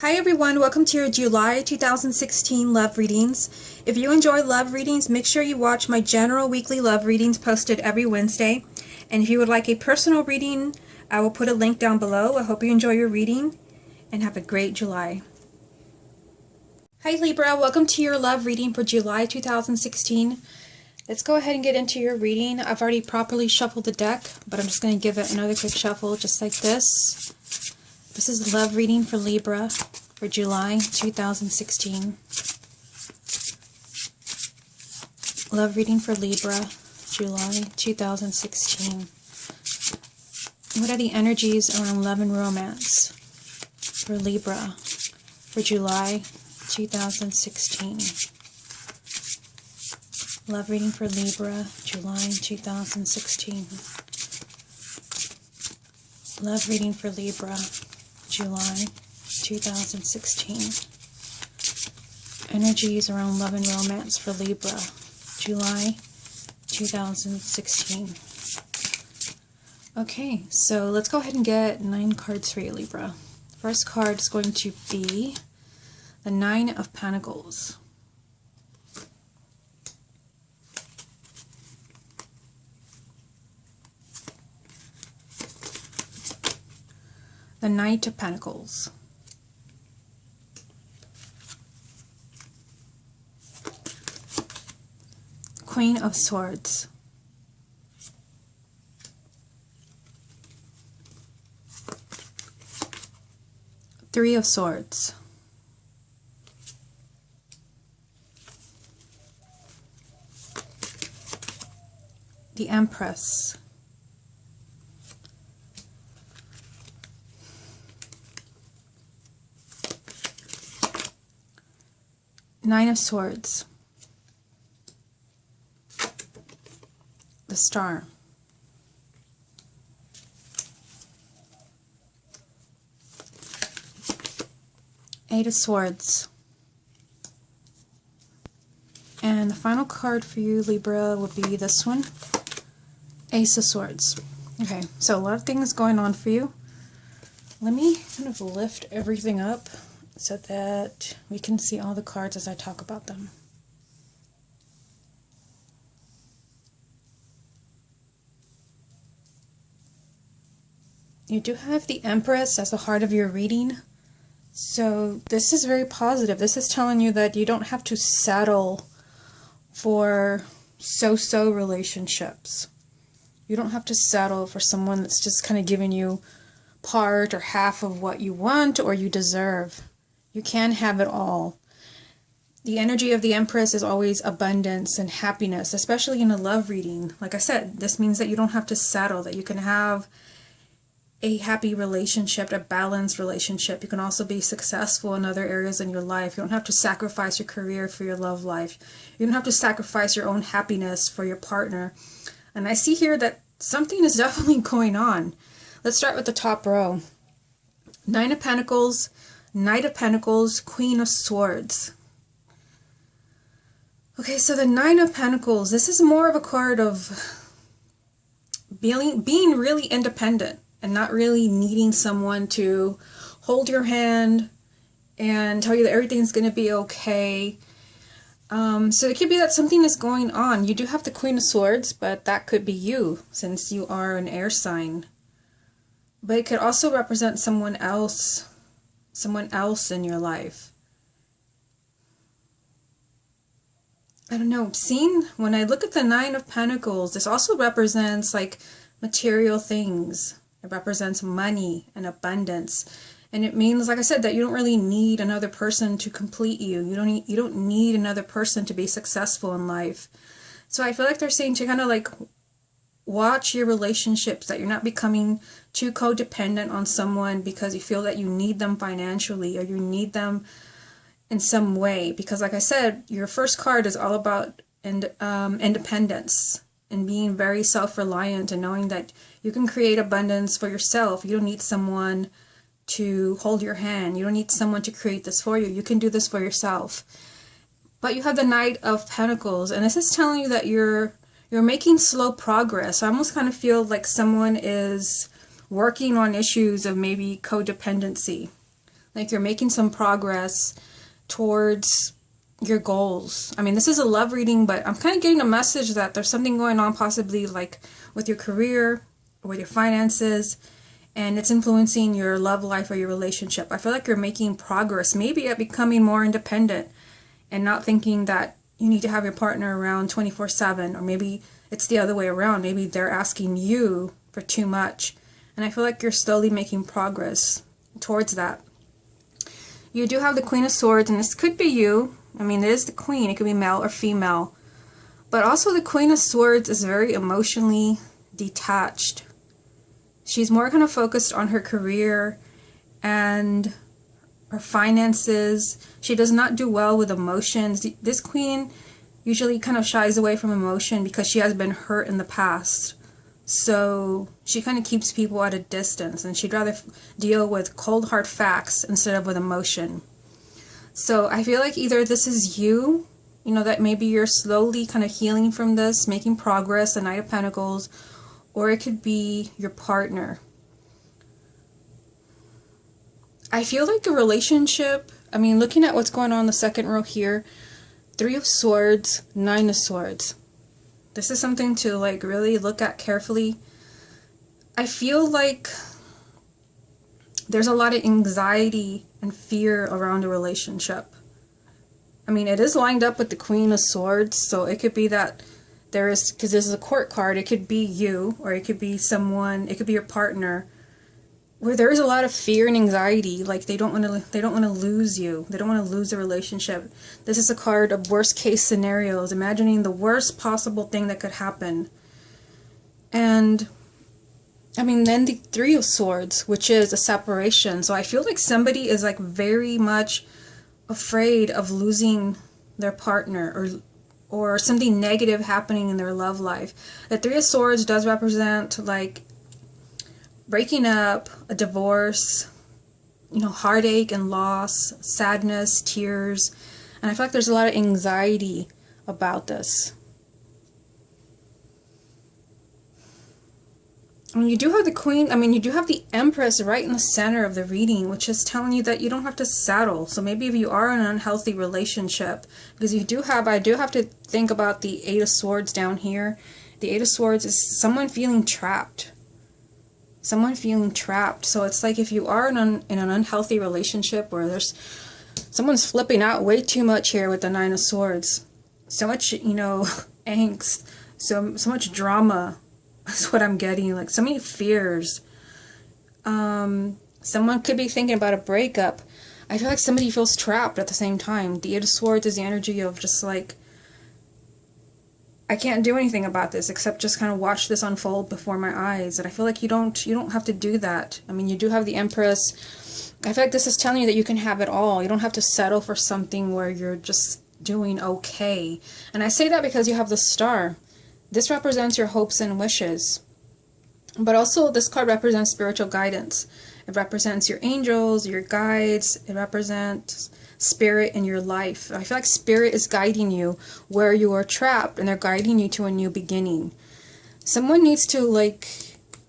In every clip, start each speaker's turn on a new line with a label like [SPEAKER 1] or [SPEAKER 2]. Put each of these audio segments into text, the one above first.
[SPEAKER 1] Hi everyone, welcome to your July 2016 love readings. If you enjoy love readings, make sure you watch my general weekly love readings posted every Wednesday. And if you would like a personal reading, I will put a link down below. I hope you enjoy your reading and have a great July. Hi Libra, welcome to your love reading for July 2016. Let's go ahead and get into your reading. I've already properly shuffled the deck, but I'm just going to give it another quick shuffle just like this. This is the love reading for Libra for July 2016. Love reading for Libra, July 2016. What are the energies around love and romance for Libra for July 2016? Love reading for Libra, July 2016. Love reading for Libra, July 2016. Energies around love and romance for Libra, July 2016. Okay, so let's go ahead and get 9 cards for you, Libra. First card is going to be the 9 of Pentacles. The Knight of Pentacles. Queen of Swords. Three of Swords. The Empress. Nine of Swords. The Star. Eight of Swords. And the final card for you, Libra, will be this one. Ace of Swords. Okay, so a lot of things going on for you. Let me kind of lift everything up so that we can see all the cards as I talk about them. You do have the Empress as the heart of your reading. So this is very positive. This is telling you that you don't have to settle for so-so relationships. You don't have to settle for someone that's just kind of giving you part or half of what you want or you deserve. You can have it all. The energy of the Empress is always abundance and happiness, especially in a love reading. Like I said, this means that you don't have to settle, that you can have a happy relationship, a balanced relationship. You can also be successful in other areas in your life. You don't have to sacrifice your career for your love life. You don't have to sacrifice your own happiness for your partner. And I see here that something is definitely going on. Let's start with the top row. 9 of Pentacles, Knight of Pentacles, Queen of Swords. Okay, so the 9 of Pentacles, this is more of a card of being really independent and not really needing someone to hold your hand and tell you that everything's going to be okay. So it could be that something is going on. You do have the Queen of Swords, but that could be you since you are an air sign. But it could also represent someone else in your life. I don't know, when I look at the 9 of Pentacles, this also represents like material things. It represents money and abundance. And it means, like I said, that you don't really need another person to complete you. You don't need another person to be successful in life. So I feel like they're saying to kind of like watch your relationships, that you're not becoming too codependent on someone because you feel that you need them financially or you need them in some way. Because like I said, your first card is all about independence and being very self-reliant and knowing that you can create abundance for yourself. You don't need someone to hold your hand. You don't need someone to create this for you. You can do this for yourself. But you have the Knight of Pentacles, and this is telling you that you're making slow progress. I almost kind of feel like someone is working on issues of maybe codependency. Like you're making some progress towards your goals. I mean, this is a love reading, but I'm kind of getting a message that there's something going on possibly like with your career or with your finances, and it's influencing your love life or your relationship. I feel like you're making progress, maybe at becoming more independent and not thinking that you need to have your partner around 24/7, or maybe it's the other way around. Maybe they're asking you for too much. And I feel like you're slowly making progress towards that. You do have the Queen of Swords, and this could be you. I mean, it is the Queen. It could be male or female. But also the Queen of Swords is very emotionally detached. She's more kind of focused on her career and her finances. She does not do well with emotions. This Queen usually kind of shies away from emotion because she has been hurt in the past. So she kind of keeps people at a distance, and she'd rather deal with cold hard facts instead of with emotion. So I feel like either this is you, that maybe you're slowly kind of healing from this, making progress, the Knight of Pentacles, or it could be your partner. I feel like a relationship, I mean, looking at what's going on in the second row here, 3 of Swords, 9 of Swords. This is something to like really look at carefully. I feel like there's a lot of anxiety and fear around a relationship. I mean, it is lined up with the Queen of Swords, so it could be that there is, because this is a court card, it could be you, or it could be someone, it could be your partner, where there is a lot of fear and anxiety. Like they don't want to lose you. They don't want to lose the relationship. This is a card of worst case scenarios, imagining the worst possible thing that could happen. And I mean, then the 3 of Swords, which is a separation. So I feel like somebody is like very much afraid of losing their partner, or something negative happening in their love life. The 3 of Swords does represent like breaking up, a divorce, heartache and loss, sadness, tears. And I feel like there's a lot of anxiety about this. And you do have the Queen, you do have the Empress right in the center of the reading, which is telling you that you don't have to settle. So maybe if you are in an unhealthy relationship, because I do have to think about the 8 of Swords down here. The 8 of Swords is someone feeling trapped. Someone feeling trapped. So it's like if you are in an unhealthy relationship where someone's flipping out way too much here with the 9 of Swords. So much, angst. So much drama. That's what I'm getting. Like so many fears. Someone could be thinking about a breakup. I feel like somebody feels trapped at the same time. The 8 of Swords is the energy of just like, I can't do anything about this except just kind of watch this unfold before my eyes. And I feel like you don't have to do that. I mean, you do have the Empress. I feel like this is telling you that you can have it all. You don't have to settle for something where you're just doing okay. And I say that because you have the Star. This represents your hopes and wishes. But also this card represents spiritual guidance. It represents your angels, your guides. It represents spirit in your life. I feel like spirit is guiding you where you are trapped, and they're guiding you to a new beginning. Someone needs to like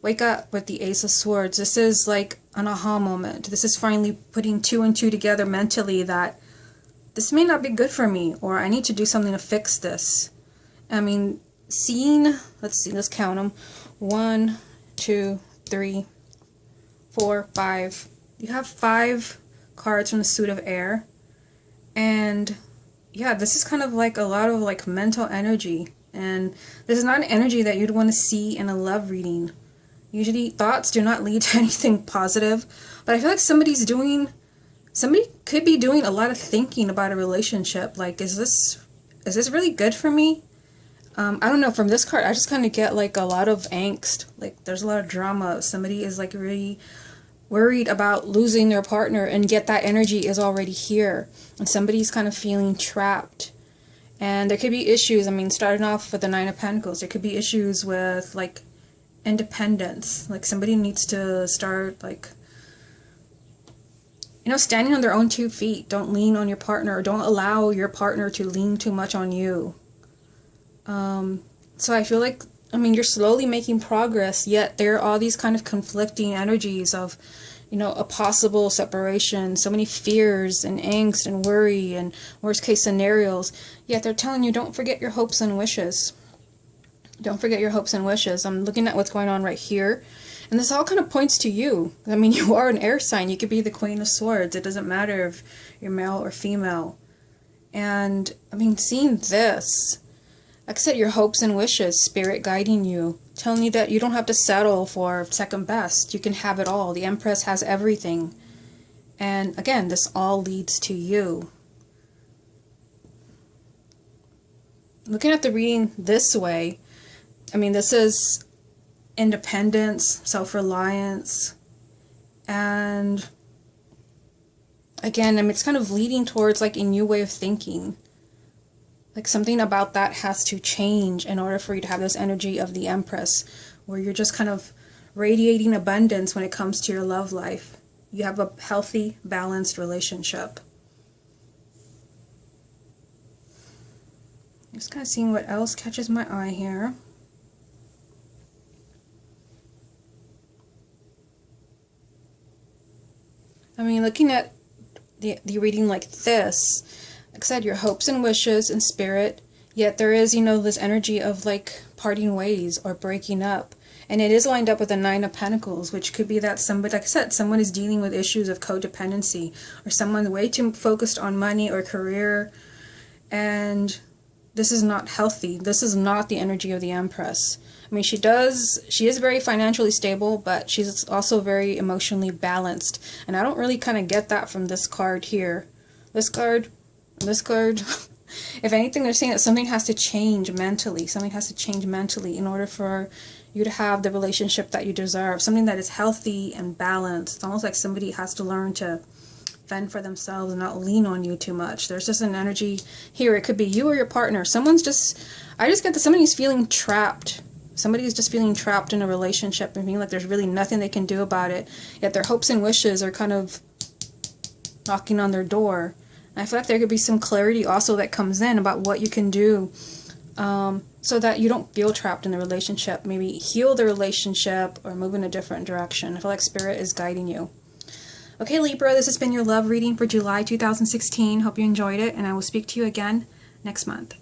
[SPEAKER 1] wake up with the Ace of Swords. This is like an aha moment. This is finally putting 2 and 2 together mentally that this may not be good for me, or I need to do something to fix this. I mean, let's count them. 1, 2, 3, 4, 5. You have 5 cards from the Suit of Air. And yeah, this is kind of like a lot of like mental energy. And this is not an energy that you'd want to see in a love reading. Usually thoughts do not lead to anything positive. But I feel like somebody could be doing a lot of thinking about a relationship. Like, is this really good for me? I don't know, from this card, I just kind of get like a lot of angst. Like there's a lot of drama. Somebody is like really worried about losing their partner, and yet that energy is already here. And somebody's kind of feeling trapped. And there could be issues, starting off with the 9 of Pentacles, there could be issues with like independence. Like somebody needs to start like, standing on their own 2 feet. Don't lean on your partner, or don't allow your partner to lean too much on you. So I feel like, you're slowly making progress, yet there are all these kind of conflicting energies of, you know, a possible separation, so many fears and angst and worry and worst case scenarios. Yet they're telling you, don't forget your hopes and wishes. Don't forget your hopes and wishes. I'm looking at what's going on right here. And this all kind of points to you. I mean, you are an air sign. You could be the Queen of Swords. It doesn't matter if you're male or female. And, I mean, seeing this, like I said, your hopes and wishes, spirit guiding you, telling you that you don't have to settle for second best. You can have it all. The Empress has everything. And, again, this all leads to you. Looking at the reading this way, I mean, this is independence, self-reliance, and again, I mean, it's kind of leading towards like a new way of thinking. Like something about that has to change in order for you to have this energy of the Empress, where you're just kind of radiating abundance when it comes to your love life. You have a healthy, balanced relationship. Just kind of seeing what else catches my eye here. I mean, looking at the reading like this, like I said, your hopes and wishes and spirit, yet there is, you know, this energy of like parting ways or breaking up. And it is lined up with the Nine of Pentacles, which could be that somebody, like I said, someone is dealing with issues of codependency, or someone's way too focused on money or career, and this is not healthy. This is not the energy of the Empress. I mean, she is very financially stable, but she's also very emotionally balanced. And I don't really kind of get that from this card here. This card, if anything, they're saying that something has to change mentally. Something has to change mentally in order for you to have the relationship that you deserve. Something that is healthy and balanced. It's almost like somebody has to learn to fend for themselves and not lean on you too much. There's just an energy here. It could be you or your partner. I just get that somebody's feeling trapped. Somebody is just feeling trapped in a relationship and feeling like there's really nothing they can do about it. Yet their hopes and wishes are kind of knocking on their door. And I feel like there could be some clarity also that comes in about what you can do so that you don't feel trapped in the relationship. Maybe heal the relationship or move in a different direction. I feel like Spirit is guiding you. Okay, Libra, this has been your love reading for July 2016. Hope you enjoyed it, and I will speak to you again next month.